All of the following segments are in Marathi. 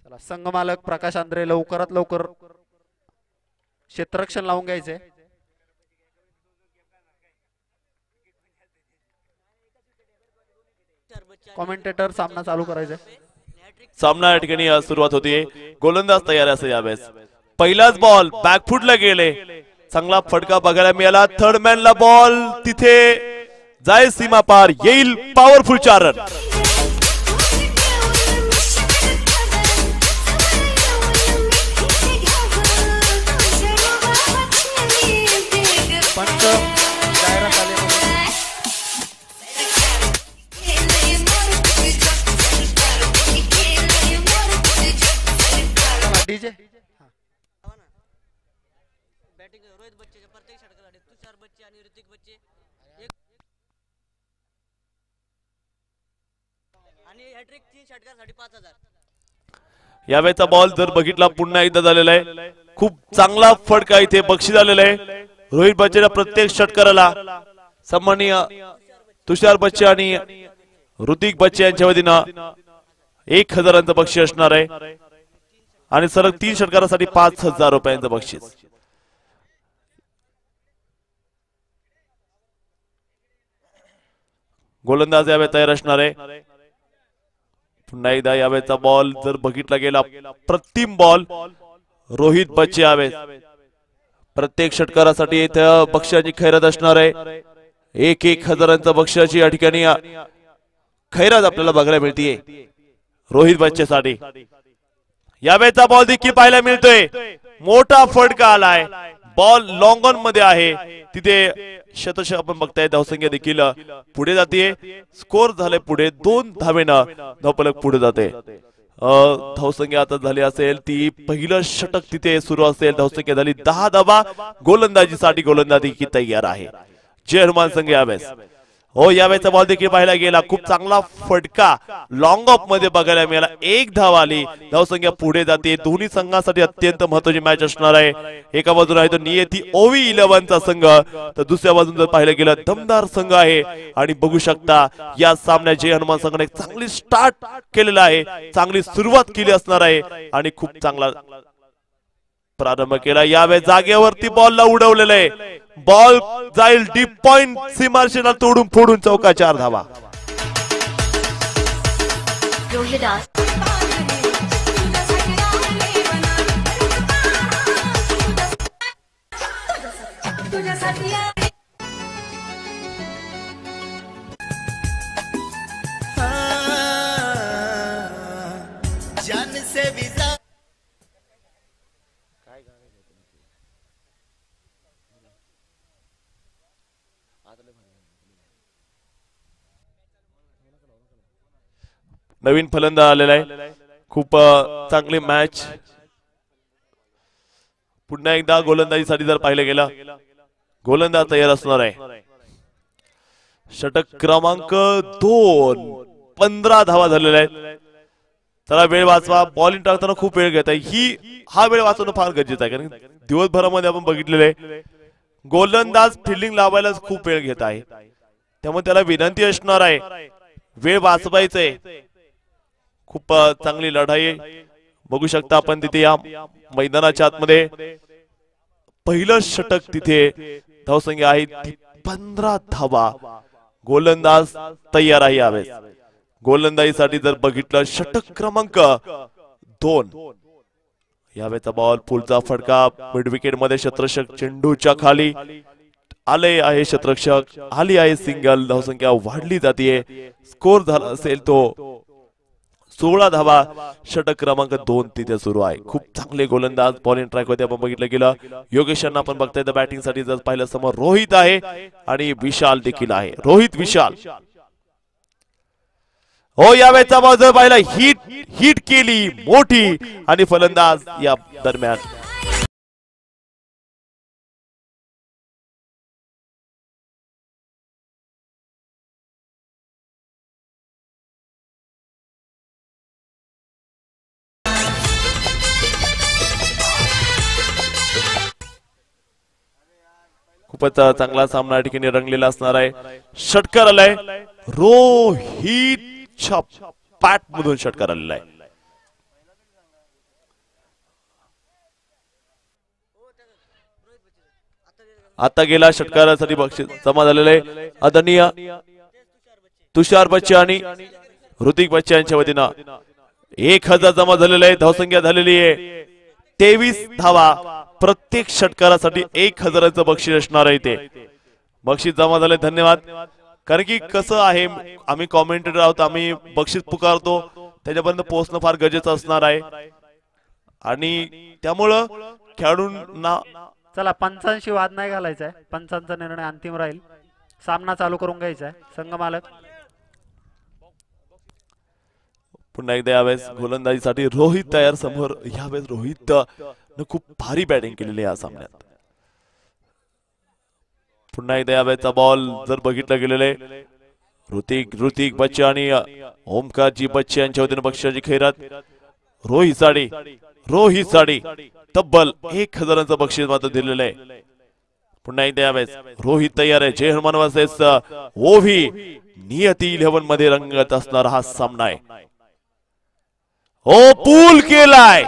चला संघ मालक प्रकाश आंद्रे लवकरात लवकर क्षेत्ररक्षण लावून घ्यायचे. कॉमेंटेटर सामना चालू करायचा. सामना या ठिकाणी सुरुवात होती. गोलंदाज तयार असे यावेळेस. पहिलाच बॉल बॅकफुटला गेले. चांगला फटका बघायला मिळाला. थर्ड मॅनला बॉल तिथे जाय सीमा पार येईल powerful 4 run. DJ batting Rohit बच्चेच्या प्रत्येक षटकासाठी तुषार बच्चे आणि ऋतिक बच्चे आणि हॅट्रिक 3 षटकासाठी 5000. यावेळेचा बॉल जर बघितला पुन्हा एकदा झालेला आहे. खूप चांगला फटका इथे बक्षीस आलेला आहे. रोहित बच्चेच्या प्रत्येक षटकाराला सन्माननीय तुषार बच्चे आणि ऋतिक बच्चे यांच्या वतीनं 1000 बक्षीस असणार आहे आणि सलग 3 षटकारासाठी 5000 रुपयांचं बक्षीस. गोलंदाज यावेळी तयार असणार आहे. पुन्हा एकदा यावेळेचा बॉल जर बघितला गेला प्रतिम बॉल रोहित बच्चे यावेळेस प्रत्येक षटकारासाठी इथं बक्षिसाची खैरात असणार आहे. 1000 बक्षिसाची या ठिकाणी खैरात आपल्याला बघायला मिळतीये रोहित बच्चेसाठी. यावेळेचा बॉल देखील पाहायला मिळतोय. मोठा फटका आलाय. बॉल लॉंग ऑन मध्ये आहे. तिथे शतशः आपण बघताय. धावसंख्या देखील पुढे जाते. स्कोर झाले पुढे 2 धावेनं धावफलक पुढे जाते. धावसंख्या आता झाली असेल ती पहिलं षटक तिथे सुरू असेल. धावसंख्या झाली 10 धावा. गोलंदाजीसाठी गोलंदाजी की तयार आहे जय हनुमान संघ यावेळेस. हो यावेळेचा बॉल देखील पाहायला गेला. खूप चांगला फटका लॉंग ऑफ मध्ये बघायला मिळाला. 1 धाव आली. धावसंख्या पुढे जाते. दोन्ही संघासाठी अत्यंत महत्त्वाची मॅच असणार आहे. एका बाजूला आहे तो नियती ओवी 11 चा संघ तर दुसऱ्या बाजून जर पाहिलं गेलं दमदार संघ आहे. आणि बघू शकता या सामन्यात जय हनुमान संघाने एक चांगली स्टार्ट केलेला आहे. चांगली सुरुवात केली असणार आहे आणि खूप चांगला प्रारंभ केला. यावेळेस जागेवरती बॉलला उडवलेलं आहे. बॉल जाईल डीप पॉइंट सीमारेषेला तोडून फोडून चौका 4 धावा. नवीन फलंदाज आलेला आहे. खूप चांगली मॅच. पुन्हा एकदा गोलंदाजीसाठी जर पाहिलं गेलं गोलंदाज तयार असणार आहे. षटक क्रमांक 2 15 धावा झालेल्या आहेत. चला वेळ वाचवा. बॉलिंग टाकताना खूप वेळ घेत आहे. हा वेळ वाचवणं फार गरजेचं आहे कारण दिवसभरामध्ये आपण बघितलेलं आहे गोलंदाज फिल्डिंग लावायला खूप वेळ घेत आहे. त्यामुळे त्याला विनंती असणार आहे वेळ वाचवायचंय. खूप चांगली लढाई बघू शकता आपण तिथे या मैदानाच्या आतमध्ये. पहिलं षटक तिथे धावसंख्या आहे 15 धावा. गोलंदाज तयार आहे यावेळेस. गोलंदाजीसाठी जर बघितलं षटक क्रमांक 2 यावेळेचा बॉल पुढचा फटका मिड विकेट मध्ये क्षेत्ररक्षक चेंडूच्या खाली आले आहे. क्षेत्ररक्षक आली आहे सिंगल. धावसंख्या वाढली जाते. स्कोर झाला असेल तो 16 धावा. षटक क्रमांक 2 तिथे सुरू आहे. खूप चांगले गोलंदाज बॉलिंग ट्रॅक मध्ये आपण बघितलं गेलं. योगेश यांना आपण बघताय तर बॅटिंग साठी जर पाहिलं समोर रोहित आहे आणि विशाल देखील आहे. रोहित विशाल. हो यावेळेचा बॉल जर पाहिला हिट केली मोठी आणि फलंदाज या दरम्यान खूपच चांगला सामना या ठिकाणी रंगलेला असणार आहे. षटकार आलाय रोहितच्या पॅट मधून षटकार आलेला आहे. आता गेला षटकारासाठी बक्षीस जमा झालेलं आहे. आदरणीय तुषार बच्चे आणि ऋतिक बच्चे यांच्या वतीनं 1000 जमा झालेले आहे. धावसंख्या झालेली आहे 23 धावा. प्रत्येक षटकारासाठी 1000चं बक्षीस असणार आहे. ते बक्षीस जमा झाले. धन्यवाद. कारण की कसं आहे आम्ही कॉमेंटेटर आहोत, आम्ही बक्षीस पुकारतो त्याच्यापर्यंत पोहोचणं फार गरजेचं असणार आहे आणि त्यामुळं खेळाडूंना चला पंचांशी वाद नाही घालायचा आहे. पंचांचा निर्णय अंतिम राहील. सामना चालू करून घ्यायचा आहे. संघ मालक पुन्हा एकदा यावेळेस गोलंदाजीसाठी रोहित तयार समोर. यावेळेस रोहित खूप भारी बॅटिंग केलेली या सामन्यात. पुन्हा एकदा यावेळेचा बॉल जर बघितलं गेलेले ऋतिक बच्चे आणि ओमकारजी बच्चे यांच्या वतीने बक्षिसाची खैरात. रोहित साडी तब्बल 1000चं बक्षीस मात्र दिलेलं आहे. पुन्हा एकदा यावेळेस रोहित तयार आहे. जय हनुमान वर्सेस ओव्ही नियती 11 मध्ये रंगत असणारा हा सामना आहे. ओ पूल केलाय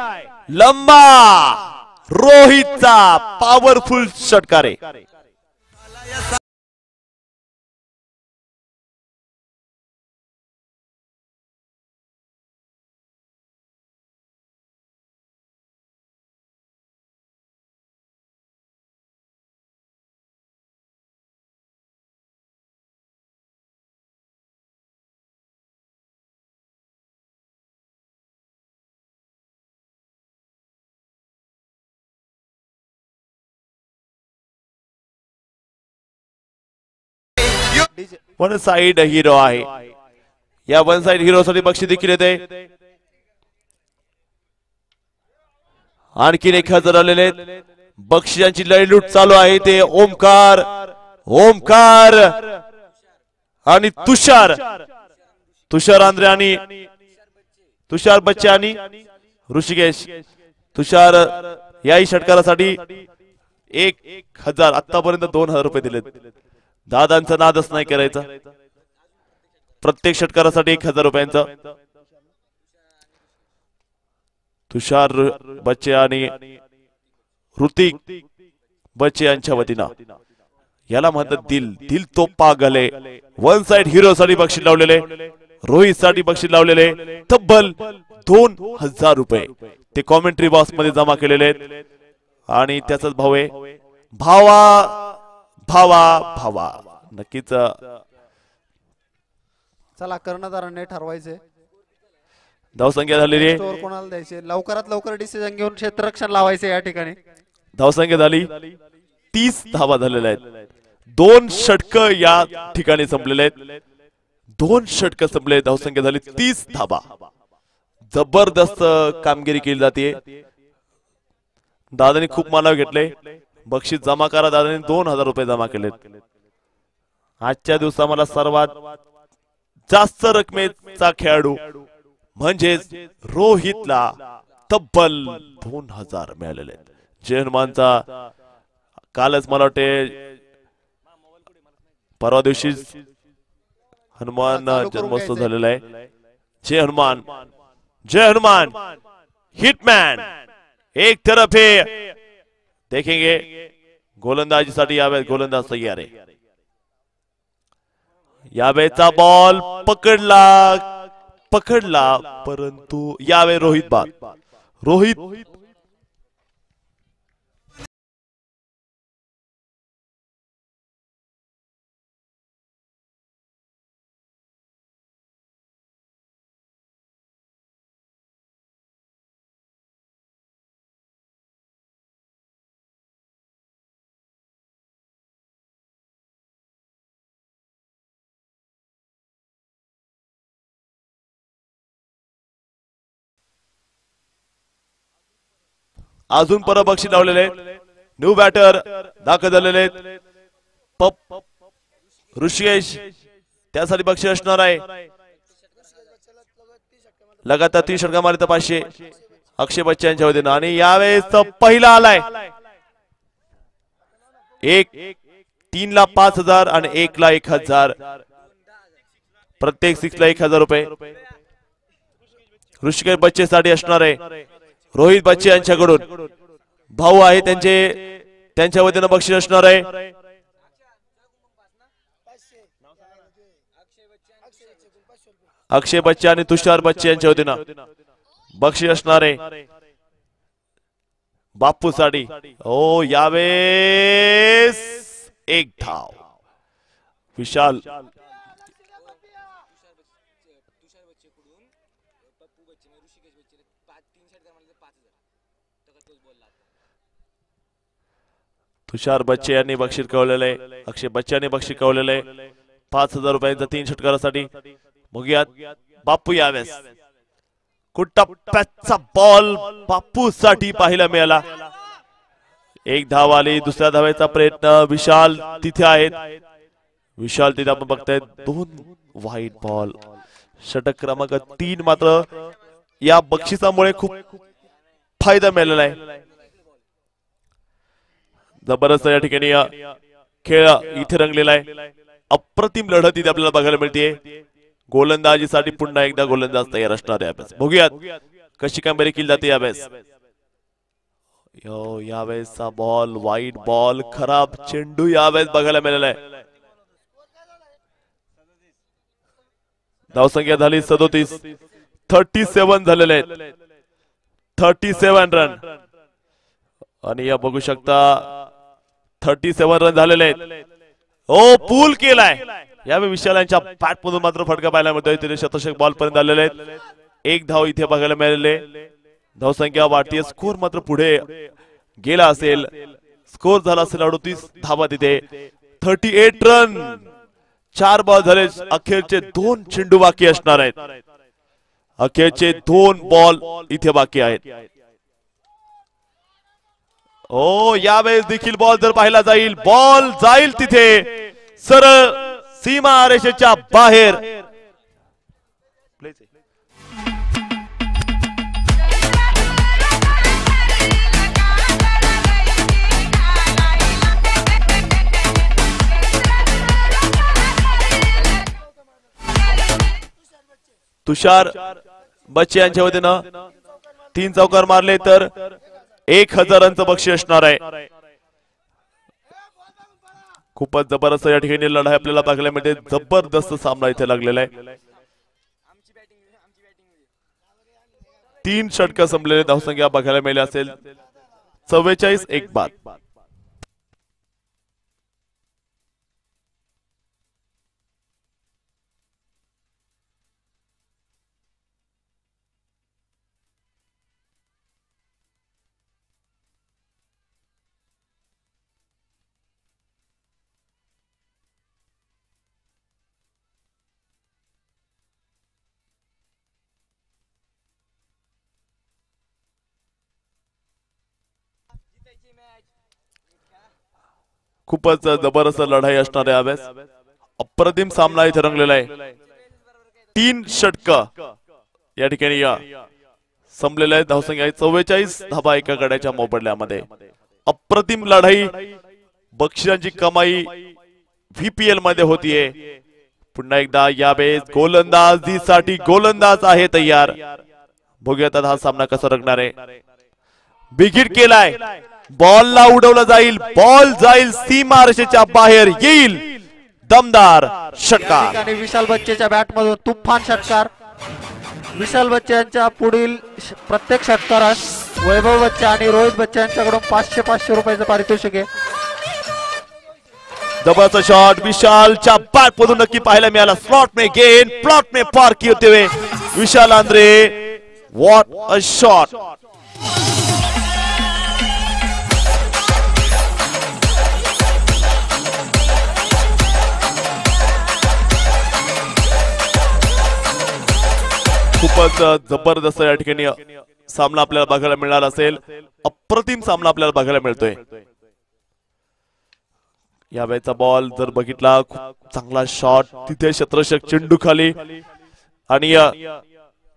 लंबा. रोहितचा पॉवरफुल षटकार आहे. वन साइड हिरो आहे. या वन साइड हिरो साठी बक्षीस देखील येते. आणखीन 1000 आलेले आहेत. बक्षिसांची लढलूट चालू आहे. ते ओमकार आणि तुषार आंद्रे आणि तुषार बच्चे आणि ऋषिकेश. तुषार याही षटकारासाठी 1000 आतापर्यंत 2000 रुपये दिलेत. दादांचा नादच नाही करायचा. प्रत्येक षटकारासाठी 1000 रुपयांचा. तुषार बच्चे आणि ऋतिक बच्चे यांच्या वतीनं याला म्हणतात दिल तो पागल आहे. वन साइड हिरो साठी बक्षीस लावलेले. रोहित साठी बक्षीस लावलेले तब्बल 2000 रुपये ते कॉमेंट्री बॉक्स मध्ये जमा केलेले आहेत. आणि त्याचाच भाव आहे भावा नक्कीच. चला कर्णधारांनी ठरवायचे धावसंख्या झालेली आहे. स्कोर कोणाला द्यायचे. लवकरात लवकर डिसिजन घेऊन क्षेत्ररक्षण लावायचे. या ठिकाणी धावसंख्या झाली 30 धावा झालेल्या आहेत. 2 षटक या ठिकाणी संपलेले आहेत. 2 षटक संपले. धावसंख्या झाली 30 धावा. जबरदस्त कामगिरी केली जाते. दादानी खूप मानाव घेतले. बक्षीस जमा करा. दादानी 2000 रुपये जमा केलेत. आजच्या दिवसा मला सर्वात जास्त रकमेचा खेळाडू म्हणजेच रोहितला तब्बल 2000 मिळालेले आहेत. जय हनुमानचा कालच मला वाटते परवा दिवशी हनुमान जन्मोत्सव झालेला आहे. जय हनुमान हिटमॅन एक तरफ है. देखेंगे गोलंदाजीसाठी यावेळेस गोलंदाज तयार आहे. यावेळेचा बॉल पकडला परंतु यावेळी रोहित अजून परत बक्षीस लावलेले. न्यू बॅटर दाखल झालेले ऋषिकेश त्यासाठी बक्षीस असणार आहे. लगातार 3 षटका मारले तर 500 अक्षय बच्चे यांच्या वतीनं. आणि यावेळेस पहिला आलाय. 3 ला 5,000 आणि 1 ला 1,000. प्रत्येक 6 ला 1,000 रुपये. ऋषिकेश बच्चे साठी असणार आहे रोहित बच्चे यांच्याकडून. भाऊ आहे त्यांच्या वतीनं बक्षीस असणार आहे. अक्षय बच्चे आणि तुषार बच्चे यांच्या वतीनं बक्षीस असणार आहे बापू साठी. ओ यावेळेस एक धाव. विशाल तुषार बच्चे यांनी बक्षीस कवलेलं आहे. अक्षय बच्चे यांनी बक्षीस कवलेलं आहे 5,000 रुपयांचा 3 षटकारासाठी. बघूयात बापू यावेळेस कुठचा बॉल बापू साठी पाहायला मिळाला. एक धाव आली. दुसऱ्या धावेचा प्रयत्न. विशाल तिथे आहेत. विशाल तिथे आपण बघताय 2 व्हाईट बॉल. षटक क्रमांक 3 मात्र या बक्षिसामुळे खूप फायदा मिळालेला आहे. जबरदस्त या ठिकाणी खेळ इथे रंगलेला आहे. अप्रतिम लढत इथे आपल्याला बघायला मिळते. गोलंदाजीसाठी पुन्हा एकदा गोलंदाज तयार असणार आहे यावेळेस. बघूयात कशी कामगिरी केली जाते यावेळेस. यावेळेसचा बॉल वाईट बॉल. खराब चेंडू यावेळेस बघायला मिळाला आहे. धावसंख्या झाली 37. 37 झालेले आहेत. 37 रन. आणि या बघू शकता 37 रन झालेले आहेत. ओ पूल केलाय यावेळी विशाल यांच्या बॅट मधून मात्र फटका पाहायला मिळतोय. तिथे शतशक बॉल पर्यंत आलेले आहेत. एक धाव इथे बघायला मिळालेले. धावसंख्या वाढतीये. स्कोर मात्र पुढे गेला असेल. स्कोर झाला असेल 38 धावा तिथे. 38 रन. 4 बॉल झाले. अखेरचे 2 चेंडू बाकी असणार आहेत. अखेरचे 2 बॉल इथे बाकी आहेत. ओ यावेळेस देखील बॉल जर पाहिला जाईल. बॉल जाईल तिथे सरळ सीमा रेषेच्या बाहेर. तुषार बच्चे यांच्या वतीनं 3 चौकार मारले तर 1,000चं बक्षीस असणार आहे. खूपच जबरदस्त या ठिकाणी लढाई आपल्याला बघायला मिळते. जबरदस्त सामना इथे लागलेला आहे. 3 षटक संपलेले. धावसंख्या बघायला मिळाली असेल 44 एक बाद. खूपच जबरदस्त लढाई असणार आहे यावेळेस. अप्रतिम सामना इथे रंगलेला आहे. 3 षटक या ठिकाणी संपलेला आहे. धावसंख्या 44 धावा एका गड्याच्या मोबदल्यामध्ये. अप्रतिम लढाई. बक्षिसांची कमाई VPL मध्ये होतीये. पुन्हा एकदा यावेळेस गोलंदाजीसाठी गोलंदाज आहे तयार. बघूयात हा सामना कसा रंगणार आहे. बिगिट केलाय. बॉलला उडवलं जाईल. बॉल जाईल सीमा रेषेच्या बाहेर. येईल दमदार षटकार. आणि विशाल बच्चेच्या बॅट मधून तुफान षटकार. विशाल बच्चे यांच्या पुढील प्रत्येक षटकारास वैभव बच्चे आणि रोहित बच्चे यांच्याकडून 500 रुपयाचं पारितोषिक आहे. जबरदस्त शॉट विशालच्या बॅट मधून नक्की पाहायला मिळाला. स्लॉट में गेंद प्लॉट में पार किए होते हुए विशाल आंद्रे. What a shot. खूपच जबरदस्त या ठिकाणी सामना आपल्याला बघायला मिळणार असेल. अप्रतिम सामना आपल्याला बघायला मिळतोय. यावेळेचा बॉल जर बघितला खूप चांगला शॉट. तिथे शतरक्षक चेंडू खाली आणि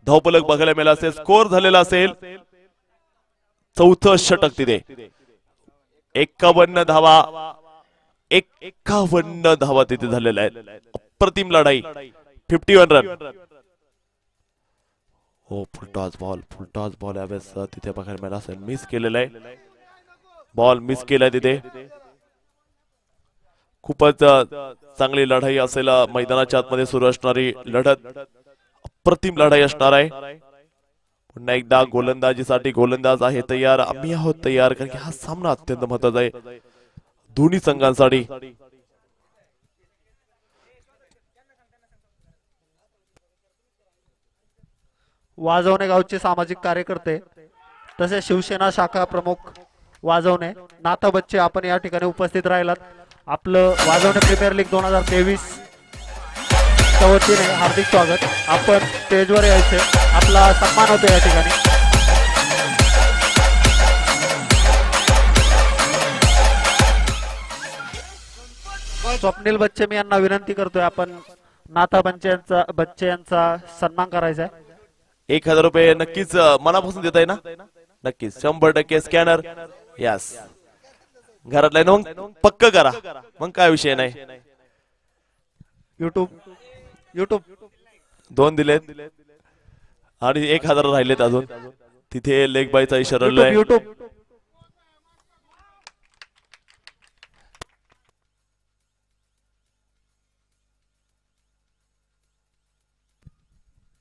धावफलक बघायला मिळाला असेल. स्कोर झालेला असेल 4थं षटक तिथे. 51 धावा 51 धावा तिथे झालेल्या आहेत. अप्रतिम लढाई. 51 रन. हो फुलटॉस बॉल यावेळेस तिथे बघायला मिळाला असेल. मिस केलेला आहे. बॉल मिस केलाय तिथे. खूपच चांगली लढाई असेल. मैदानाच्या आतमध्ये सुरू असणारी लढत अप्रतिम लढाई असणार आहे. पुन्हा एकदा गोलंदाजीसाठी गोलंदाज आहे तयार. आम्ही आहोत तयार, कारण की हा सामना अत्यंत महत्वाचा आहे दोन्ही संघांसाठी. वाजवणे गावचे सामाजिक कार्यकर्ते तसेच शिवसेना शाखा प्रमुख वाजवणे नाथा बच्चे आपण या ठिकाणी उपस्थित राहिलात. आपलं वाजवणे प्रीमियर लीग 2023 च्या वतीने हार्दिक स्वागत. आपण स्टेजवर यायचे, आपला सन्मान होतो या ठिकाणी. स्वप्नील बच्चे मी यांना विनंती करतोय, आपण नाथा बच्चे यांचा सन्मान करायचा आहे. 1000 रुपये नक्कीच मनापासून देताय ना? नक्कीच 100% स्कॅनर. यस, घरातला मग पक्क करा, मग काय विषय नाही. युट्यूब 2 दिलेत आणि 1000 राहिलेत अजून. तिथे लेग बायचा इशारा आहे. युट्यूब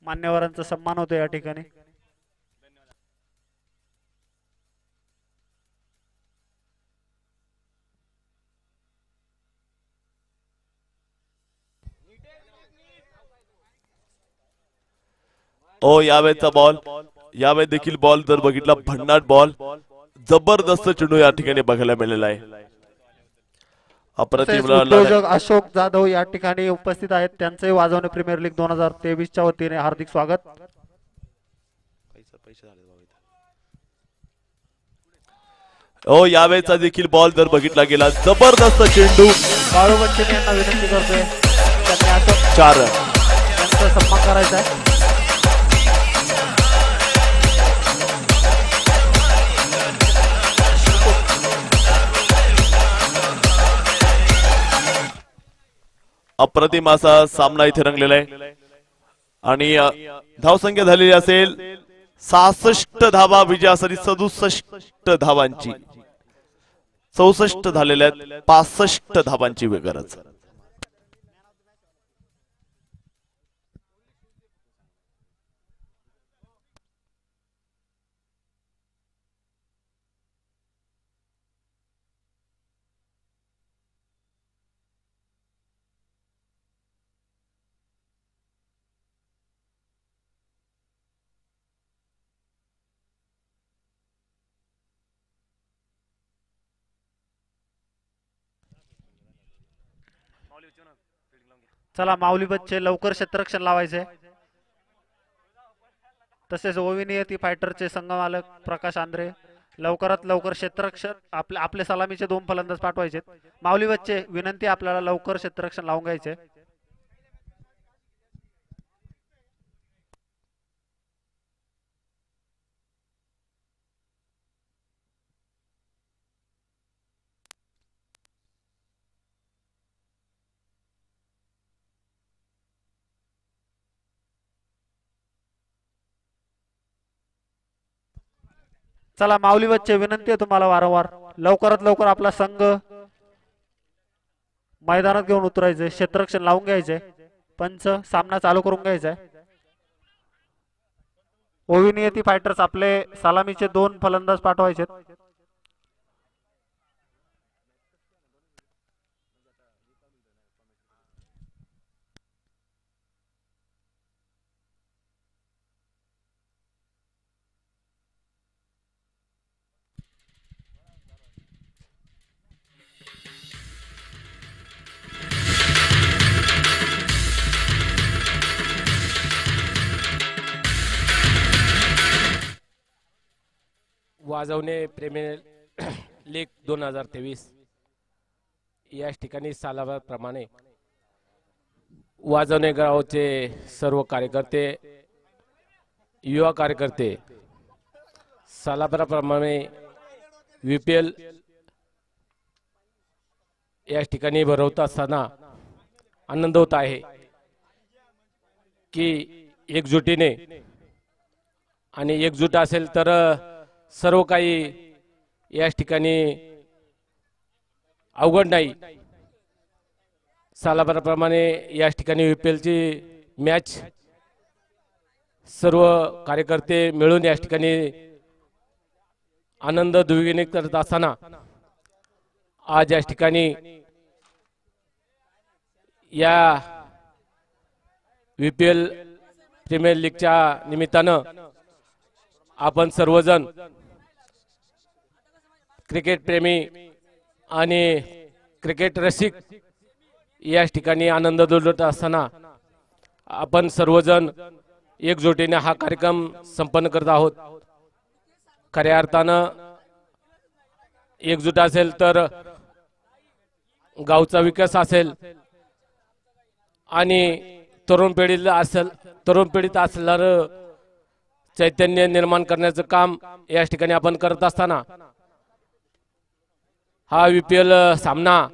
मान्यवरांचा सन्मान होतो या ठिकाणी. ओ यावेळेचा बॉल, यावेळी देखील बॉल जर बघितला भन्नाट बॉल, जबरदस्त चेंडू या ठिकाणी बघायला मिळालेला आहे. अप्रतिम उद्योजक अशोक जाधव या ठिकाणी उपस्थित आहेत, त्यांचे वाजवणे प्रीमियर लीग 2023 च्या वतीने हार्दिक स्वागत. ओ यावेळेचा देखील बॉल जर बघितला गेला, जबरदस्त चेंडू. बाळू बच्चन यांना विनंती करतोय, त्यांनी अशोक 4 रन यांचा सन्मान करायचा आहे. अप्रतिम असा सामना इथे रंगलेला आहे आणि धावसंख्या झालेली असेल 66 धावा विजयासाठी 67 धावांची. 64 झालेल्या आहेत, 65 धावांची गरज. चला माऊली बच्चे लवकर क्षेत्ररक्षण लावायचे. तसेच ओविनियती फायटरचे संघ मालक प्रकाश आंद्रे लवकरात लवकर क्षेत्ररक्षण आपले सलामीचे 2 फलंदाज पाठवायचे. माऊली बच्चे विनंती, आपल्याला लवकर क्षेत्ररक्षण लावून घ्यायचे. चला माऊली बच्चे विनंती आहे तुम्हाला वारंवार, लवकरात लवकर आपला संघ मैदानात घेऊन उतरायचे, क्षेत्ररक्षण लावून घ्यायचे. पंच सामना चालू करून घ्यायचा आहे. ओविनियती फायटर्स आपले सलामीचे 2 फलंदाज पाठवायचे. वाजवणे प्रीमियर लीग 2023 या ठिकाणी सालाबादप्रमाणे वाजवणे गावचे सर्व कार्यकर्ते, युवा कार्यकर्ते सालाबादप्रमाणे VPL या ठिकाणी भरवत असताना आनंद होत आहे की एकजुटीने आणि एकजूट असेल तर सर्व काही या ठिकाणी अवघड नाही. सालाभराप्रमाणे या ठिकाणी UPL ची मॅच सर्व कार्यकर्ते मिळून या ठिकाणी आनंद द्विगुणित करत असताना आज या ठिकाणी या UPL प्रीमियर लीगच्या निमित्तानं आपण सर्वजण क्रिकेट प्रेमी आणि क्रिकेट रसिक या ठिकाणी आनंद लुटत असताना आपण सर्वजण एकजुटीने हा कार्यक्रम संपन्न करत आहोत. खऱ्या अर्थानं एकजूट असेल तर गावचा विकास असेल आणि तरुण पिढीत असणारं चैतन्य निर्माण करण्याचं काम या ठिकाणी आपण करत असताना हा UPL सामना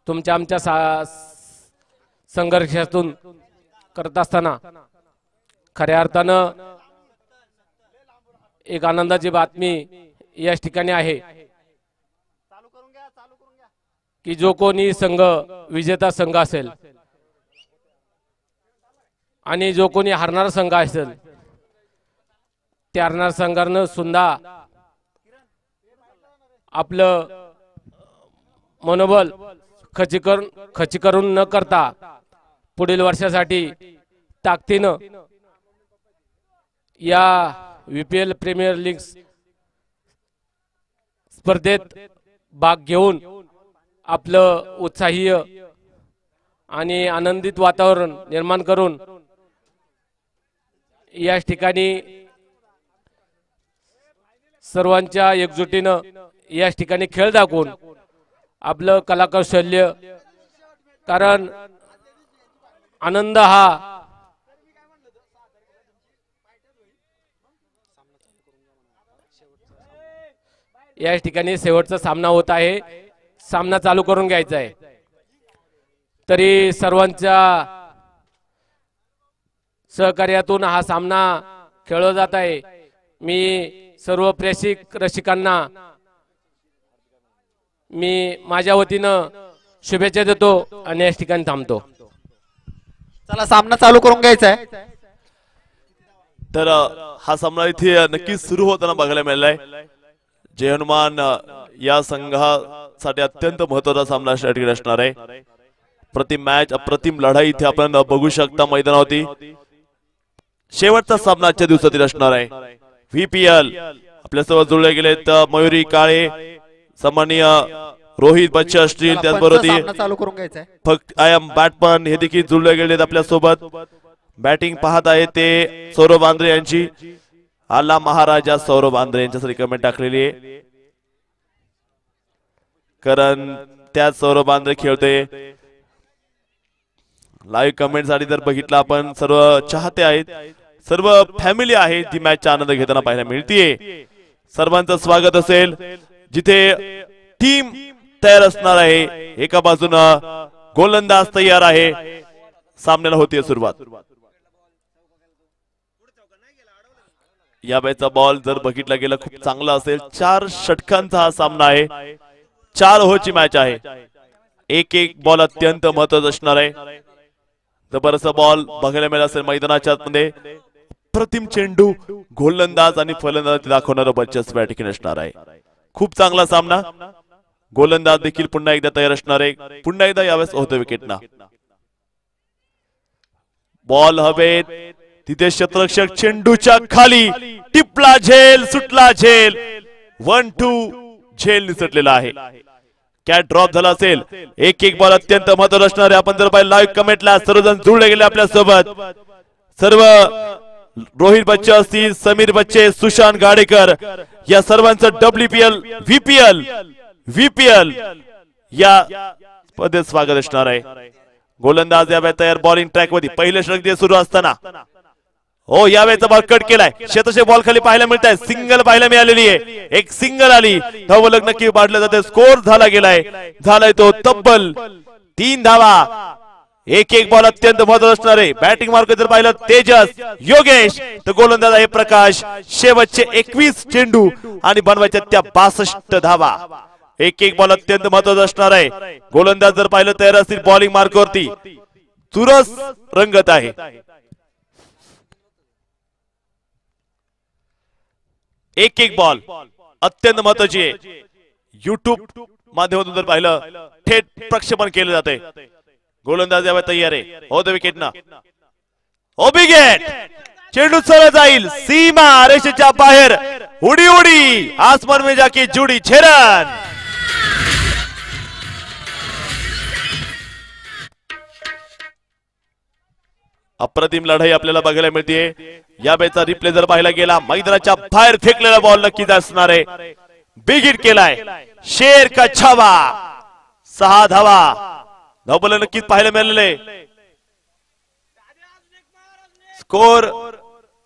तुमच्या आमच्या संघर्षातून करत असताना खऱ्या अर्थानं एक आनंदाची बातमी या ठिकाणी आहे की जो कोणी संघ विजेता संघ असेल आणि जो कोणी हारणारा संघ असेल त्या हारणाऱ्या संघानं सुद्धा आपलं मनोबल खच्चीकरण न करता पुढील वर्षासाठी ताकदीनं या UPL प्रीमियर लीग स्पर्धेत भाग घेऊन आपलं उत्साही आणि आनंदित वातावरण निर्माण करून या ठिकाणी सर्वांच्या एकजुटीनं या ठिकाणी खेळ दाखवून आपलं कलाकौशल्य, कारण आनंद हा या ठिकाणी शेवटचा सामना होत आहे. सामना चालू करून घ्यायचा आहे. तरी सर्वांच्या सहकार्यातून हा सामना खेळला जात आहे. मी सर्व प्रेक्षक रसिकांना मी माझ्या वतीनं शुभेच्छा देतो आणि या ठिकाणी थांबतो. चला सामना चालू करून घ्यायचा आहे. तर हा सामना इथे नक्कीच सुरू होताना बघायला मिळालाय. जय हनुमान या संघासाठी अत्यंत महत्त्वाचा सामना असणार आहे. प्रतिम मॅच, अप्रतिम लढाई इथे आपण बघू शकता मैदानावरती. शेवटचा सामना आजच्या दिवसातील असणार आहे. VPL आपल्यासोबत जुळले गेलेत मयुरी काळे, सन्माननीय रोहित बच्चे असतील, त्याचबरोबर चालू करून घ्यायचा आहे. फक्त आय एम बॅटमन हे देखील जुळले गेलेत आपल्यासोबत. बॅटिंग पाहत आहे ते सौरभ आंद्रे यांची. आला महाराजा सौरभ आंद्रे यांच्यासाठी कमेंट टाकलेली आहे, कारण त्याच सौरभ आंद्रे खेळते. लाईव्ह कमेंट साठी जर बघितलं आपण, सर्व चाहते आहेत, सर्व फॅमिली आहे ती मॅचचा आनंद घेताना पाहायला मिळतीये. सर्वांचं स्वागत असेल. जिथे टीम तयार असणार आहे, एका बाजूनं गोलंदाज तयार आहे. सामन्याला होतीये सुरुवात. या मॅचचा बॉल जर बघितला गेला खूप चांगला असेल. 4 षटकांचा हा सामना आहे. 4 ओव्हरची मॅच आहे. एक एक बॉल अत्यंत महत्वाचा असणार आहे. जबरदस्त बॉल बघायला मिळाला असेल मैदानाच्या आतमध्ये. प्रतिम चेंडू, गोलंदाज आणि फलंदाज दाखवणारा बच्चस या ठिकाणी असणार आहे. खूप चांगला सामना. गोलंदाज देखील पुन्हा एकदा तयार असणार आहे. पुन्हा एकदा यावेळेस होतं विकेटना. बॉल हवेत, तिथे क्षेत्ररक्षक चेंडूच्या खाली टिपला झेल, सुटला झेल. 1-2 झेल निसटलेला आहे. कॅट ड्रॉप झाला असेल. एक एक बॉल अत्यंत महत्त्वाचा असणार आहे. आपण जर पाहिलं लाईव्ह कमेंटला सर्वजण जुळले गेले आपल्या सोबत. सर्व रोहित बच्चे असतील, समीर बच्चे, सुशांत गाडेकर या सर्वांचं WPL VPL या स्पर्धेत स्वागत असणार आहे. गोलंदाज या तयार. बॉलिंग ट्रॅक मध्ये पहिले षटक सुरू असताना हो यावेळेचा बॉल कट केलाय, शेतशे बॉल खाली पाहायला मिळत आहे, सिंगल पाहायला मिळालेली आहे, एक सिंगल आली, धावलग नक्की वाढलं जाते, स्कोर झाला गेलाय, झालाय तो तब्बल 3 धावा. एक एक बॉल अत्यंत महत्त्वाचा असणार आहे. बॅटिंग मार्क जर पाहिलं तेजस, योगेश, तर गोलंदाज आहे प्रकाश. शेवटचे 21 चेंडू आणि बनवायच्या त्या 62 धावा. एक एक बॉल अत्यंत महत्त्वाचा असणार आहे. गोलंदाज जर पाहिलं तयार असतील बॉलिंग मार्कवरती, चुरस रंगत आहे. एक एक बॉल अत्यंत महत्वाची आहे. युट्यूब माध्यमातून जर पाहिलं थेट प्रक्षेपण केले जाते. गोलंदाज यावेळी तयार आहे. हो द विकेट ना, हो विकेट, चेंडू सरळ जाईल सीमा रेषेच्या बाहेर. उडी उडी आसमान में जाके जुडी 6 रन. अप्रतिम लढाई आपल्याला बघायला मिळते. या बेचा रिप्ले जर पाहायला गेला, मैदानाच्या बाहेर फेकलेला बॉल नक्कीच असणार आहे. बिग हिट केलाय, शेर का छावा, 6 धावा. धावबल नक्कीच पाहायला मिळालेले, स्कोर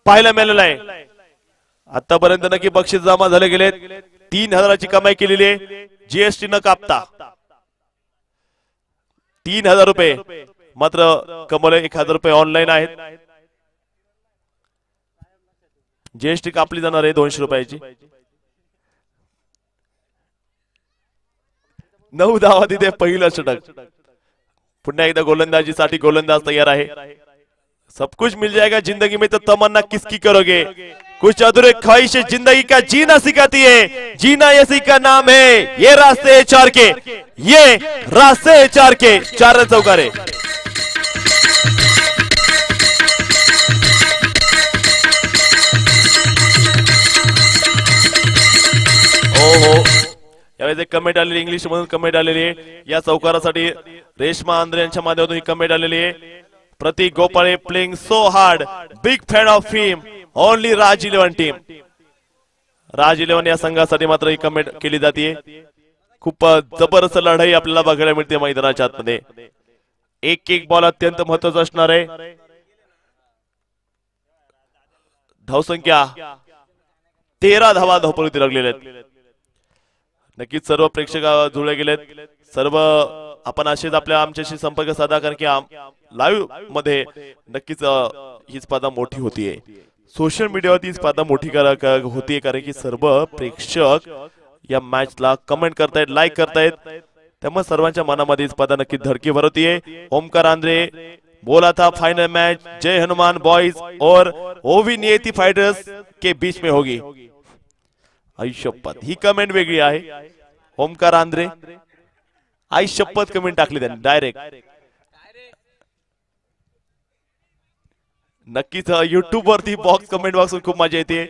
पाहायला मिळालेला आहे. आतापर्यंत नक्की बक्षीस जमा झाले गेले. 3000ची कमाई केलेली आहे जीएसटी न कापता. 3000 रुपये मात्र कमवले. 1000 रुपये ऑनलाईन आहेत. जीएसटी कापली जाणार आहे 200 रुपयाची. 9 धावा तिथे पहिलं षटक. पुन्हा एकदा गोलंदाजीसाठी गोलंदाज तयार आहे. सब कुछ मिल जाएगा जिंदगी में तो तमन्ना किसकी करोगे, कुछ अधूरे ख्वाहिशें जिंदगी का जीना सिखाती है, जीना इसी का नाम है. ये रास्ते 4 के, ये रास्ते 4 के. 4 रन चौकारे. हो यावेळेस एक कमेंट आलेली, इंग्लिश मधून कमेंट आलेली आहे. या चौकारासाठी रेश्मा आंद्रे यांच्या माध्यमातून ही कमेंट आलेली आहे. Pratik Gopale playing so hard, big fan of him, only Raj 11 team. Raj 11 या संघासाठी मात्र ही कमेंट केली जाते. खूप जबरदस्त लढाई आपल्याला बघायला मिळते मैदानाच्या आतमध्ये. एक एक बॉल अत्यंत महत्वाचा असणार आहे. धावसंख्या 13 धावा धावपळीत लागलेल्या आहेत. नक्कीच सर्व प्रेक्षक जुळले गेलेत. सर्व आपण असेच आपल्या आमच्याशी संपर्क साधा, कारण की लाईव्ह मध्ये नक्कीच ही स्पर्धा मोठी होतीये. सोशल मीडियावरती ही स्पर्धा मोठी होतीये, कारण की सर्व प्रेक्षक या मॅचला कमेंट करतायत, लाईक करतायत. त्यामुळे सर्वांच्या मनामध्ये ही स्पर्धा नक्कीच धडकी भरवतीये. ओमकार आंद्रे बोला था फाइनल मैच जय हनुमान बॉयज और ओवी नियति फाइटर्स के बीच में होगी. आई शपथ, ही कमेंट वेगळी आहे. ओमकार आंद्रे आई शपथ कमेंट टाकली त्यांनी डायरेक्ट. नक्कीच युट्यूब वरती बॉक्स कमेंट बॉक्स खूप मजा येते.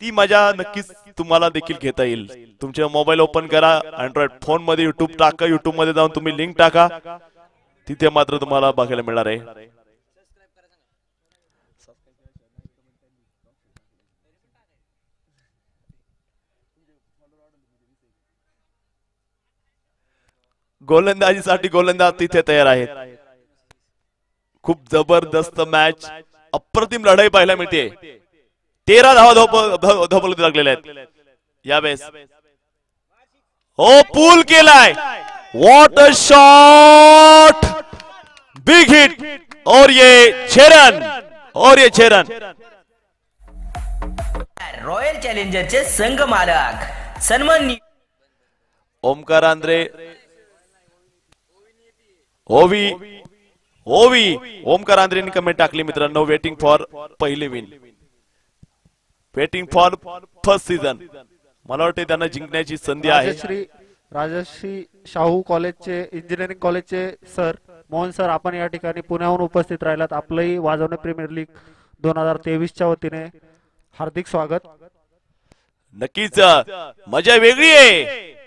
ती मजा नक्कीच तुम्हाला देखील घेता येईल. तुमच्या मोबाईल ओपन करा, अँड्रॉइड फोन मध्ये युट्यूब टाका, युट्यूब मध्ये जाऊन तुम्ही लिंक टाका, तिथे मात्र तुम्हाला बघायला मिळणार आहे. गोलंदाजीसाठी गोलंदाज तिथे तयार आहेत. खूप जबरदस्त मॅच, अप्रतिम लढाई पाहायला मिळते. 13 धावा धावपळीत लागलेल्या आहेत यावेळेस. हो पूल केलाय, what a shot, big hit, और ये 6 रन, और ये 6 रन. रॉयल चॅलेंजरचे संघ मालक सन्माननीय ओमकार आंद्रे, ओवी ओमकार आंद्रेंनी कमेंट टाकली मित्रांनो. वेटिंग फॉर पहिले win, waiting for first season. मला वाटते त्यांना जिंकण्याची संधी आहे. राजश्री शाहू कॉलेजचे, इंजिनिअरिंग कॉलेजचे सर मोहन सर, आपण या ठिकाणी पुण्याहून उपस्थित राहिलात. आपलंही वाजवणे प्रीमियर लीग 2023च्या वतीने हार्दिक स्वागत. नक्कीच मजा वेगळी आहे.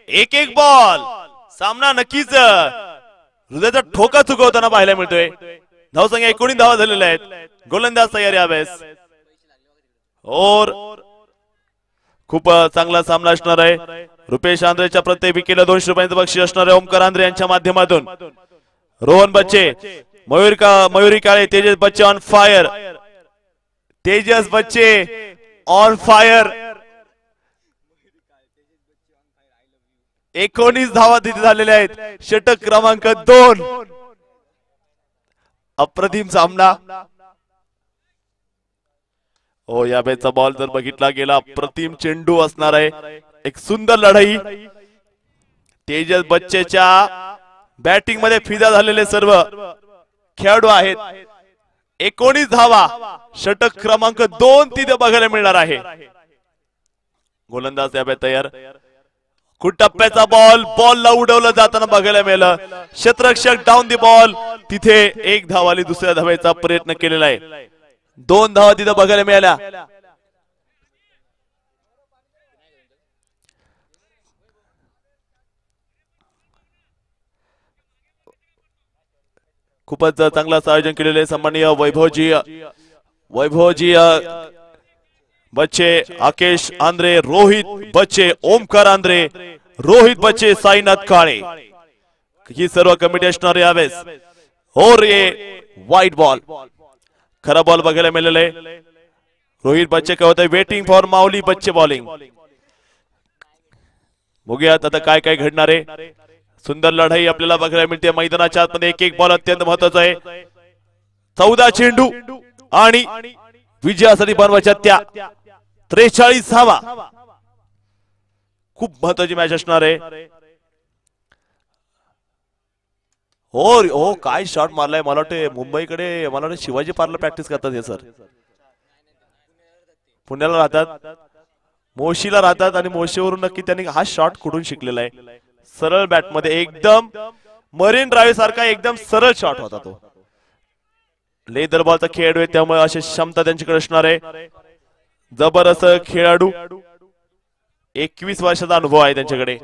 एक एक बॉल सामना नक्कीच हृदयाचा ठोका चुकवताना पाहायला मिळतोय. धावसंख्या 19 धावा झालेल्या आहेत. गोलंदाज तयार यावेळेस. और खूप चांगला सामना असणार आहे. रुपेश आंद्रेच्या प्रत्येक विकेटला 200 रुपयांचं बक्षीस असणार आहे ओमकार आंद्रे यांच्या माध्यमातून. रोहन बच्चे, मयुरी काळे, तेजस बच्चे ऑन फायर. तेजस बच्चे ऑन फायर. 19 धावा तिथे झालेल्या आहेत. षटक क्रमांक 2. अप्रतिम सामना. हो, या बॅचचा बॉल जर बघितला गेला अप्रतिम चेंडू असणार आहे. एक सुंदर लढाई. तेजस बच्चेच्या बॅटिंग मध्ये फिदा झालेले सर्व खेळाडू आहेत. 19 धावा. षटक क्रमांक 2 तिथे बघायला मिळणार आहे. गोलंदाज या तयार. टप्प्याचा बॉलला उडवलं जाताना बघायला मिळालं. क्षेत्ररक्षक डाऊन दी बॉल. तिथे 1 धावाली दुसऱ्या धावायचा प्रयत्न केलेला आहे. 2 धावा तिथे बघायला मिळाल्या. खूपच चांगलं असं आयोजन केलेले सन्माननीय वैभवजी बच्चे, आकेश आंद्रे, रोहित बच्चे, ओमकार आंद्रे, रोहित बच्चे, साईनाथ काळे ही सर्व कमिटी असणार यावेळेस. और ये वाईट बॉल, खरा बॉल बघायला मिळालेला आहे. रोहित बच्चे काय होत आहे, वेटिंग फॉर माऊली बच्चे बॉलिंग. बघूयात आता काय काय घडणार आहे. सुंदर लढाई आपल्याला बघायला मिळते मैदानाच्या आतमध्ये. एक बॉल अत्यंत महत्वाचा आहे. 14 चेंडू आणि विजयासाठी बनवायच्या त्या 43 धावा. खूप महत्वाची मॅच असणार आहे. हो, काय शॉट मारलाय. मला वाटते मुंबईकडे, मला वाटतं शिवाजी पार्कला प्रॅक्टिस करतात हे सर. पुण्याला राहतात, मोशीला राहतात आणि मोशीवरून नक्की त्यांनी हा शॉट कुठून शिकलेला आहे. सरळ बॅट मध्ये एकदम मरीन ड्राईव्ह सारखा एकदम सरळ शॉट होता तो. लेदर बॉलचा खेळाडू आहे त्यामुळे अशी क्षमता त्यांच्याकडे असणार आहे. जबरदस्त खेळाडू, 21 वर्षाचा अनुभव आहे त्यांच्याकडे.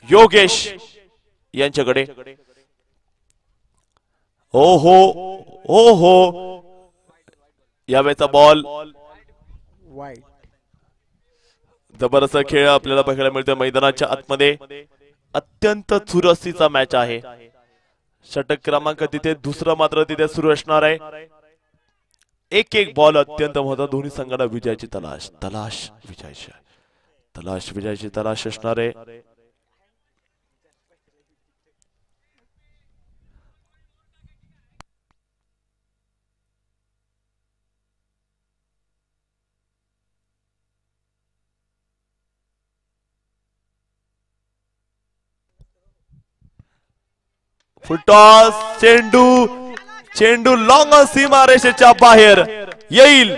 योगेश यांच्याकडे. हो हो हो हो, यावेळेचा बॉल वाईट. जबरदस्त खेळ आपल्याला बघायला मिळतोय मैदानाच्या आतमध्ये. अत्यंत चुरसीचा मॅच आहे. षटक क्रमांक तिथे दुसरा मात्र तिथे सुरू असणार आहे. एक बॉल अत्यंत महत्वाचा. दोन्ही संघांना विजयाची विजयाची तलाश असणार आहे. फुटॉस, चेंडू लॉंग सीमारेषेच्या बाहेर येईल.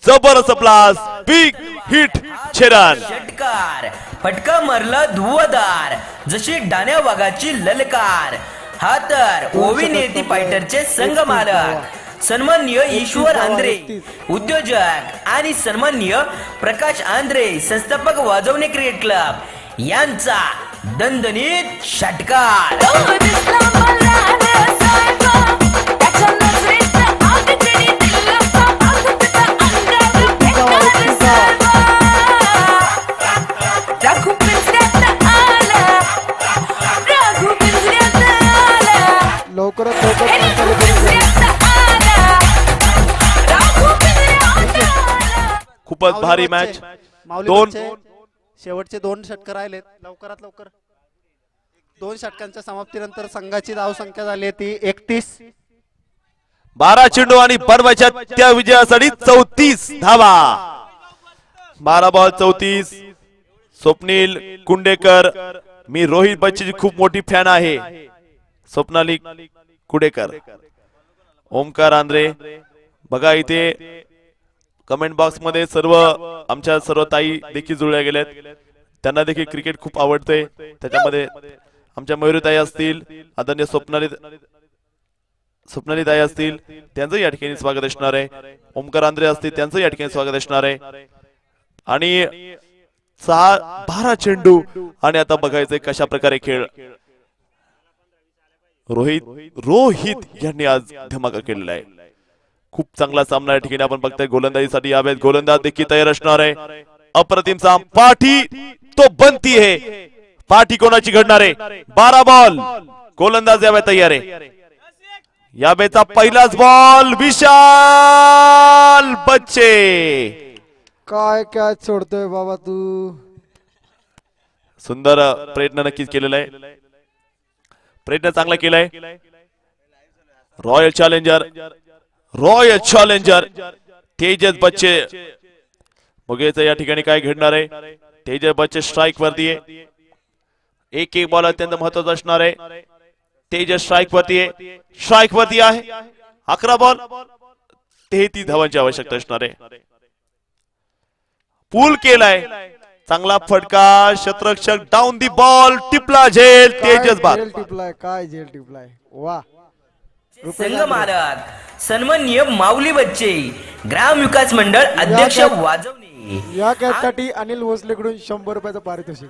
जबरदस्त प्लास, बिग हिट छेडन. षटकार, फटका मारला धुवदार, जशी डाण्या वाघाची ललकार. हा तर ओवी नेती फायटरचे संघ मालक सन्माननीय ईश्वर आंद्रे, उद्योजक आणि सन्माननीय प्रकाश आंद्रे, संस्थापक वाजवणे क्रिकेट क्लब यांचा दणदणीत षटकार. खूपच भारी मॅच. दोन शेवटचे 2 षटकर राहिलेत. लवकरात लवकर 2 षटकांच्या समाप्तीनंतर संघाची धावसंख्या झाली ती 31. 12 चेंडू आणि बनवायच्या त्या विजयासाठी 34 धावा. 12 बॉल 34. स्वप्नील कुंडेकर, मी रोहित बच्चेची खूप मोठी फॅन आहे. स्वप्नाली कुंडेकर, ओमकार आंद्रे. बघा इथे कमेंट बॉक्स मध्ये आमच्या सर्व ताई देखील जुळल्या गेल्यात. त्यांना देखील क्रिकेट खूप आवडते. त्याच्यामध्ये आमच्या मयुरीताई असतील, आदरणीय स्वप्नाली ताई असतील, त्यांचं या ठिकाणी स्वागत असणार आहे. ओमकार आंद्रे असतील, त्यांचं या ठिकाणी स्वागत असणार आहे. आणि 12 चेंडू आणि आता बघायचंय कशा प्रकारे खेळ. रोहित यांनी आज धमाका केलेला आहे. खूप चांगला सामना या ठिकाणी आपण बघताय. गोलंदाजीसाठी यावेळेस गोलंदाज देखील तयार असणार आहे. अप्रतिम साम. पाठी तो बनती है. पाठी कोणाची घडणार आहे. 12 बॉल. गोलंदाज यावेळेस तयार आहे. यावेळेचा पहिलाच बॉल विशाल बच्चे. काय काय सोडतोय बाबा तू. सुंदर प्रयत्न नक्कीच केलेला आहे. प्रयत्न चांगला केलाय. रॉयल चॅलेंजर तेजस बच्चे. बघायचं या ठिकाणी काय घडणार आहे. तेजस बच्चे स्ट्राइक वरती आहे. एक बॉल अत्यंत महत्वाचा असणार आहे. तेजस स्ट्राइक वरती आहे. 11 बॉल 33 धावांची आवश्यकता असणार आहे. पूल केलाय. चांगला फटका. शतरक्षक डाऊन दी बॉल. टिपला झेल. तेजस बाद. काय झेल टिपलाय. वा. संघ मालक सन्माननीय माऊली बच्चे, ग्राम विकास मंडळ अध्यक्ष वाजवणे. या कॅचसाठी अनिल भोसलेकडून 100 रुपयाचं पारितोषिक.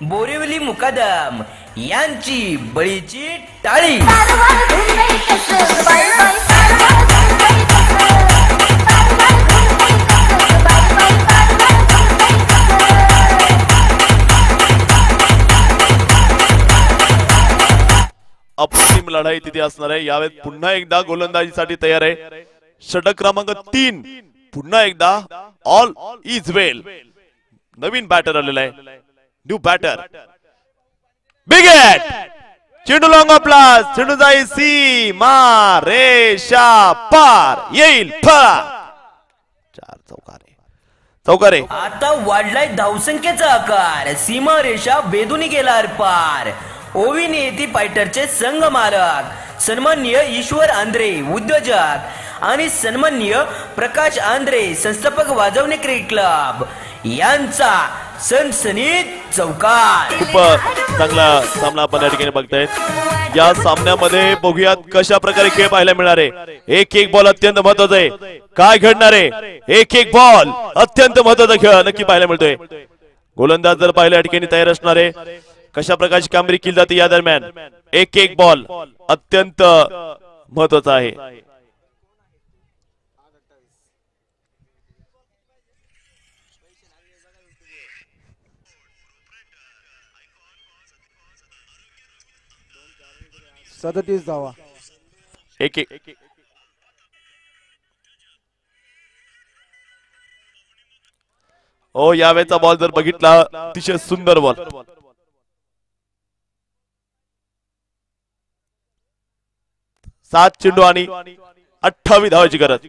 बोरिवली मुकादम यांची बळीची टाळी. अप्रतिम लढाई तिथे असणार आहे. यावेळेस पुन्हा एकदा गोलंदाजीसाठी तयार आहे. षटक क्रमांक 3 पुन्हा एकदा ऑल इज वेल. नवीन बॅटर आलेला आहे. New batter. Big hit. चेंडू लॉंग प्लस. चेंडू जाई सीमा रेषा पार. येईल फळा. 4 चौकारे. आता वाढलाय धावसंख्येचा आकार. सीमा रेषा बेदुनी गेला पार. ओविन येथे फायटरचे संघ मालक सन्माननीय ईश्वर आंध्रे उद्योजक आणि सन्माननीय प्रकाश आंध्रे संस्थापक वाजवणे क्रिकेट क्लब यांचा सनसनीत चौकार. खूप चांगला सामना आपण या ठिकाणी बघतायत. या सामन्यामध्ये बघूयात कशा प्रकारे खेळ पाहायला मिळणार आहे. एक बॉल अत्यंत महत्वाचा आहे. काय घडणार आहे. एक बॉल अत्यंत महत्वाचा खेळ नक्की पाहायला मिळतोय. गोलंदाज जर पाहिलं या ठिकाणी तयार असणार आहे. कशा प्रकारची कामगिरी केली जाते या दरम्यान. एक बॉल अत्यंत महत्वाचा आहे. सदतीस धावा. एक ओ यावेळेचा बॉल जर बघितला अतिशय सुंदर बॉल. 7 चेंडू आणि 28 धावाची गरज.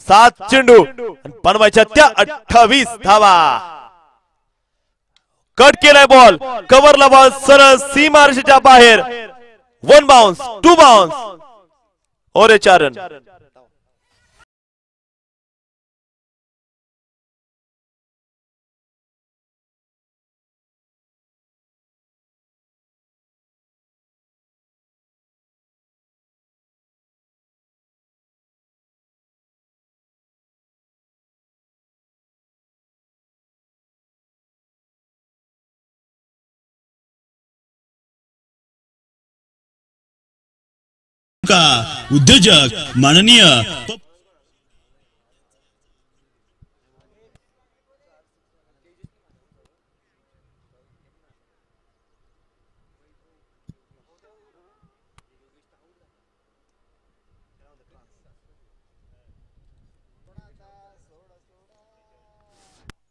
सात चेंडू बनवायच्या त्या 28 धावा. कट केलाय बॉल. कव्हरला बॉल सरळ सीमारेषेच्या बाहेर. 1 बाउन्स 2 बाउन्स और 4 रन. उद्योजक माननीय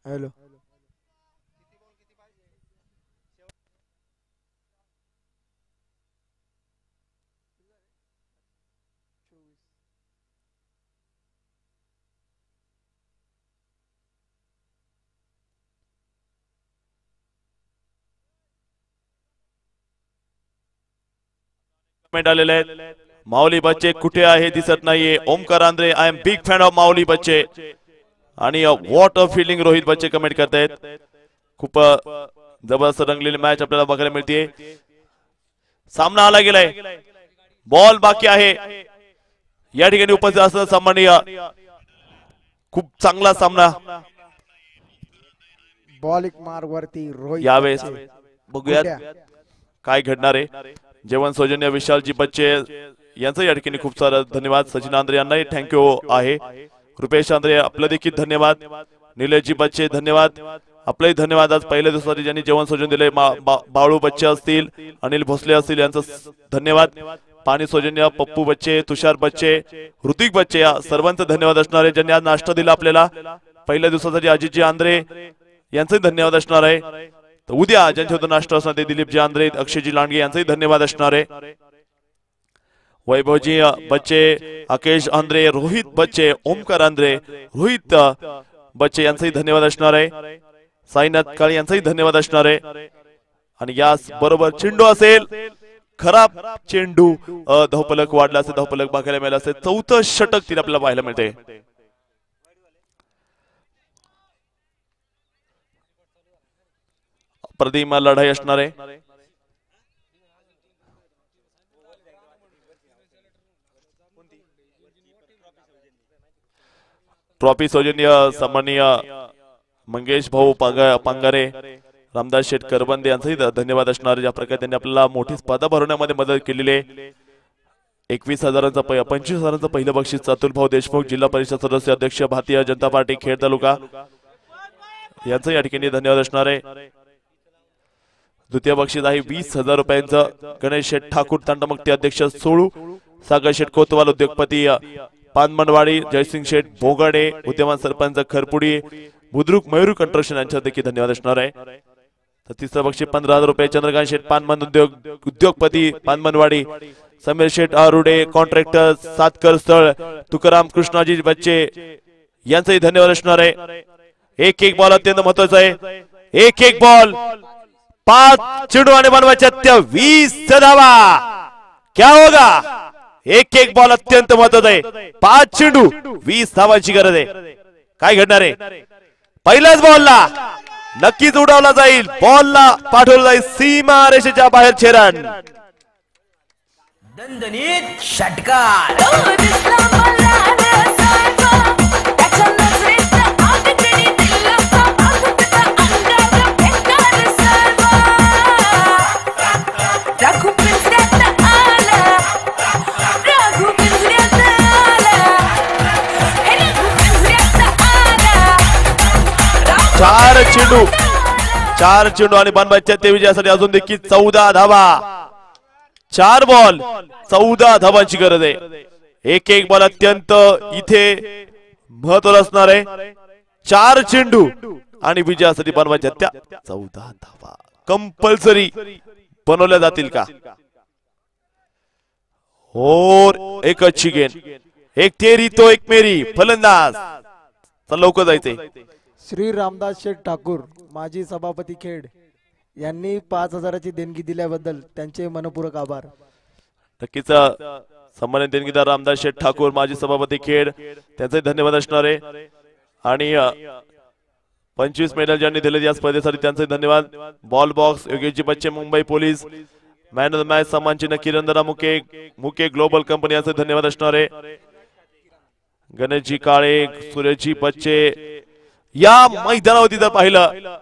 हॅलो. कमेंट आलेले आहेत. माऊली बच्चे कुठे आहे दिसत नाहीये. Omkar Andre I am big fan of Mauli Bachche. आणि व्हॉट अ फिलिंग रोहित बच्चे कमेंट करतायत. खूप जबरदस्त रंगलेली मॅच आपल्याला बघायला मिळते. सामना आला गेलाय. बॉल बाकी आहे. या ठिकाणी उपस्थित असणं सन्माननीय. खूप चांगला सामना. बॉल एक मार्ग वरती रोहित. यावेळेस बघूयात काय घडणार आहे. जेवण सौजन्य विशालजी बच्चे यांचं या ठिकाणी खूप सारा धन्यवाद. सचिन आंद्रे यांनाही थँक्यू आहे. रुपेश आंद्रे आपलं देखील धन्यवाद. निलेशजी बच्चे धन्यवाद. आपले धन्यवाद. आज पहिल्या दिवसासाठी ज्यांनी जेवण सोजून दिले बाळू बच्चे असतील, अनिल भोसले असतील, यांचं धन्यवाद. पाणी सौजन्य पप्पू बच्चे, तुषार बच्चे, ऋतिक बच्चे या सर्वांचं धन्यवाद असणार आहे. ज्यांनी आज नाश्ता दिला आपल्याला पहिल्या दिवसासाठी अजितजी आंद्रे यांचंही धन्यवाद असणार आहे. तर उद्या ज्यांच्या होतं नाश्ता असणार ते दिलीपजी आंद्रे, अक्षयजी लांडगे यांचंही धन्यवाद असणार आहे. वैभवजी बच्चे, अकेश आंद्रे, रोहित बच्चे, ओमकार आंद्रे, रोहित बच्चे यांचंही धन्यवाद असणार आहे. साईनाथ काळे यांचाही धन्यवाद असणार आहे. आणि याच बरोबर चेंडू असेल, खराब चेंडू, धावफलक वाढला असेल, धावफलक बघायला मिळाला असेल. चौथं षटक तिला आपल्याला पाहायला मिळते. प्रतिमा लढाई असणार आहे. ट्रॉफी सौजन्य सन्माननीय मंगेश भाऊ पांगारे, रामदास शेठ करबंदे यांचाही धन्यवाद असणार. ज्या प्रकारे त्यांनी आपल्याला मोठी स्पर्धा भरवण्यामध्ये मदत केलेली आहे. 21,000चं 25,000चं पहिलं बक्षीस अतुल भाऊ देशमुख, जिल्हा परिषद सदस्य, अध्यक्ष, भारतीय जनता पार्टी खेड तालुका यांचं या ठिकाणी धन्यवाद असणार आहे. द्वितीय बक्षीस आहे 20,000 रुपयांचं गणेश शेठ ठाकूर, तांडामुक्ती अध्यक्ष सोळू, सागर शेठ कोतवाल, उद्योगपती पानमंडवाडी, जयसिंग शेठ भोगाडे, उद्यमान सरपंच खरपुडी, बुद्रुक मयूर कंस्ट्रक्शन यांच्या देखील धन्यवाद असणार आहे. तर तिसरं बक्षीस 15,000 रुपये चंद्रकांत शेठ पानमन उद्योगपती पानमनवाडी, समीर शेठ आरुडे कॉन्ट्रॅक्टर सातकर स्थळ, तुकाराम कृष्णाजी बच्चे यांचाही धन्यवाद असणार आहे. एक बॉल अत्यंत महत्वाचा आहे. एक बॉल 5 चेंडू आणि बनवायच्या 20 धावा. क्या होगा? एक बॉल अत्यंत महत्वाचा आहे. 5 चेंडू 20 धावांची गरज आहे. काय घडणार आहे? पहिल्याच बॉलला नक्कीच उडवला जाईल, बॉलला पाठवला जाईल सीमा रेषेच्या बाहेर. छेरण दणदणीत षटकार. चार चेंडू आणि बनवायच्या ते विजयासाठी अजून देखील 14 धावा. 4 बॉल 14 धावांची गरज आहे. एक बॉल अत्यंत इथे महत्त्वाचा असणार आहे. 4 चेंडू आणि विजयासाठी बनवायच्या त्या 14 धावा कंपल्सरी बनवल्या जातील का? और एक अच्छी गेंद, एक तेरी तो एक मेरी. फलंदाज लवकर जायचे. श्री रामदास शेठ ठाकूर, माजी सभापती खेड, यांनी 5,000ची देणगी दिल्याबद्दल त्यांचे मनपूर्वक आभार. नक्कीच सन्मानित देणगीदार रामदास शेठ ठाकूर, माजी सभापती खेड, त्यांचे धन्यवाद असणार आहे. आणि 25 मेडल ज्यांनी दिले या स्पर्धेसाठी त्यांचे धन्यवाद. बॉल बॉक्स योगेशजी बच्चे, Mumbai police, man of the match सन्मान चिन्ह किरंदरा मुके ग्लोबल कंपनी यांचे धन्यवाद असणार आहे. गणेशजी काळे, सुरेशजी बच्चे या मैदानावरती जर पाहिलं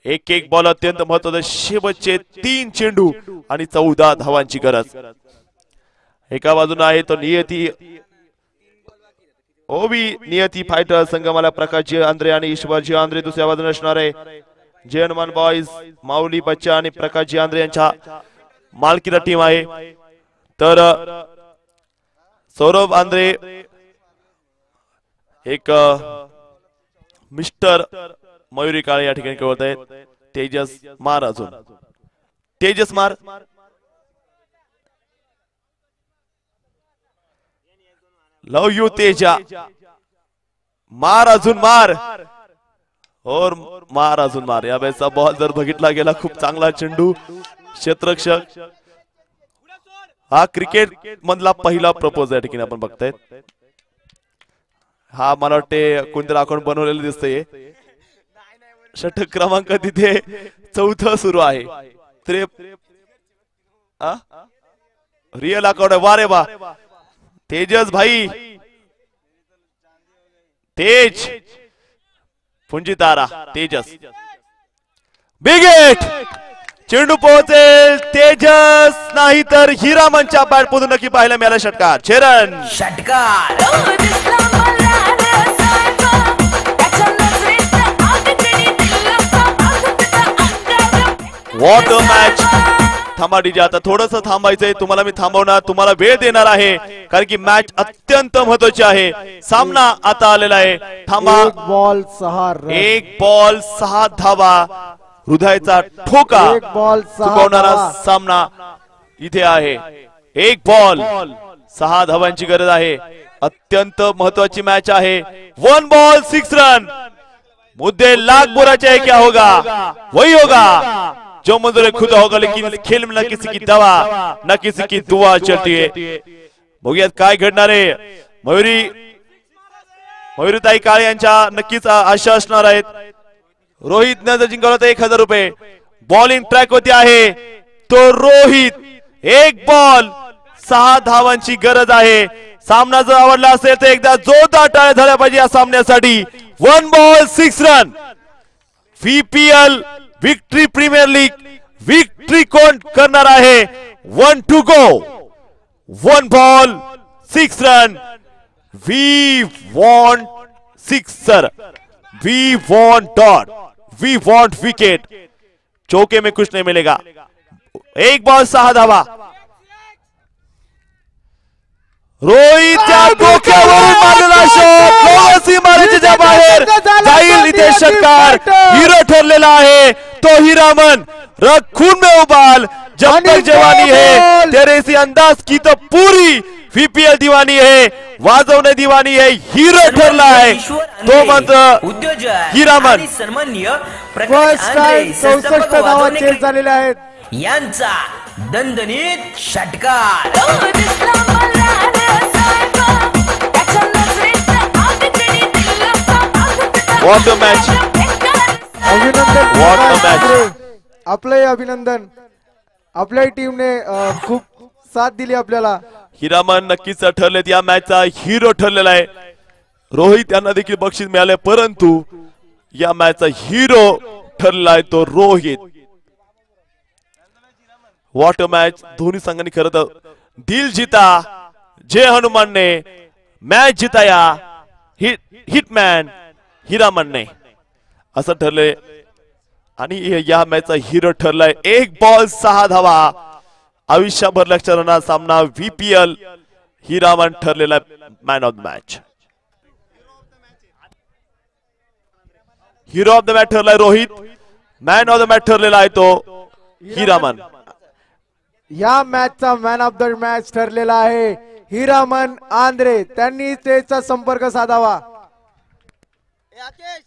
एक बॉल अत्यंत महत्वाचा. शेवटचे 3 चेंडू आणि 14 धावांची गरज. एका बाजूने आहे तो नियती फायटर संगमाला प्रकाशजी आंद्रे आणि ईश्वरजी आंद्रे. दुसऱ्या बाजूने असणार आहे जे हनुमान बॉयज, माऊली बच्चा आणि प्रकाशजी आंद्रे यांच्या मालकीला टीम आहे. तर सौरभ आंद्रे, एक मिस्टर मयुरी काळे या ठिकाणी कळवत आहेत. तेजस मार, अजून तेजस मार. लव यू तेजा. मार, अजून मार, और मार, अजून मार. या वेळेचा बॉल जर बघितला गेला खूप चांगला चेंडू. क्षेत्ररक्षक हा क्रिकेट मधला पहिला प्रपोज या ठिकाणी आपण बघताय. हा मला वाटते कोणतरी अकाउंट बनवलेलं दिसतंय. षटक क्रमांक तिथे 4थं सुरू आहे. रिअल अकाउंट आहे. वा रे वा. तेजस भाई, तेज पुंजी तारा, तेजस बिग हिट. चेंडू पोहोचेल. तेजस नाही तर हिरामनच्या बॅट मधून नक्की पाहायला मिळाला षटकार. छेरण षटकार. What a match. थांबा डीजे, आता थोडस थांबायचंय. तुम्हाला मी थांबवणार, तुम्हाला वेळ देणार आहे, कारण की मॅच अत्यंत महत्वाची आहे. सामना आता आलेला आहे. थांबा. 1 बॉल 6 रन. 1 बॉल 6 धावा. हृदयाचा ठोका 1 बॉल 6 चुकवणारा धावा. सामना इथे आहे. 1 बॉल 6 धावांची गरज आहे. अत्यंत महत्वाची मॅच आहे. 1 बॉल 6 रन. मुद्दे लाख बोराचे है, क्या होगा वही होगा जो मंजूर खुदा होगा, लेकिन इस खेल में न किसी की दवा न किसी की दुआ चलती है. बघूयात काय घडणार आहे. मयुरीताई काळे यांच्या नक्कीच आशा असणार आहेत. रोहित न जर जिंकवलं तर 1000 रुपये. बॉलिंग ट्रॅक होती आहे तो रोहित. 1 बॉल 6 धावांची गरज आहे. सामना जर आवडला असेल तर एकदा जोरदार टाळ्या झाल्या पाहिजे या सामन्यासाठी. 1 ball 6 run. VPL victory premier league victory कोण करणार आहे. 1 to go. 1 ball 6 run. We want 6 sir. We want dot. We want wicket. चौके में कुछ नहीं मिलेगा. 1 बॉल 6 धावा. रोहित त्या डोक्यावरून मारलेला शॉट लोह सीमारेषेच्या बाहेर जाईल. इथे षटकार हिरो ठरलेला आहे तो हीरामन. खून में उबाल जब तक जवानी है, तेरे से अंदाज की तो पूरी VPL दीवानी है, वाजवणे दीवानी है. हिरो ठरला आहे तो मात्र उद्योजक हीरामन. आणि सन्माननीय प्रकाश फर्स्ट आंद्रे टाइम 64 संस्थापक धावा वाजवणे चेस झालेल्या आहेत. यांचा दणदणीत षटकार. What a match. अभिनंदन What a match. आपलंही अभिनंदन. आपल्या टीमने खूप साथ दिली आपल्याला. हिरामन नक्कीच ठरलेत या मॅचचा हिरो ठरलेला आहे. रोहित यांना देखील बक्षीस मिळाले, परंतु या मॅचचा हिरो ठरलेला आहे तो रोहित. What a match. दोन्ही संघांनी खरं तर दिल जीता जय हनुमान ने मॅच जिताया हिटमॅन हिरामन ने असं ठरले. आणि या मॅचचा हिरो ठरलाय. 1 बॉल 6 धावा. आयुष्यभर लक्षात राहणार सामना. VPL हिरामन ठरलेला man of the match. Hero of the match ठरलाय Rohit. Man of the match ठरलेला आहे तो हिरामन. या मॅचचा मॅन ऑफ द मॅच ठरलेला आहे हीरामन आंद्रे. त्यांनी स्टेजचा संपर्क साधावा. राकेश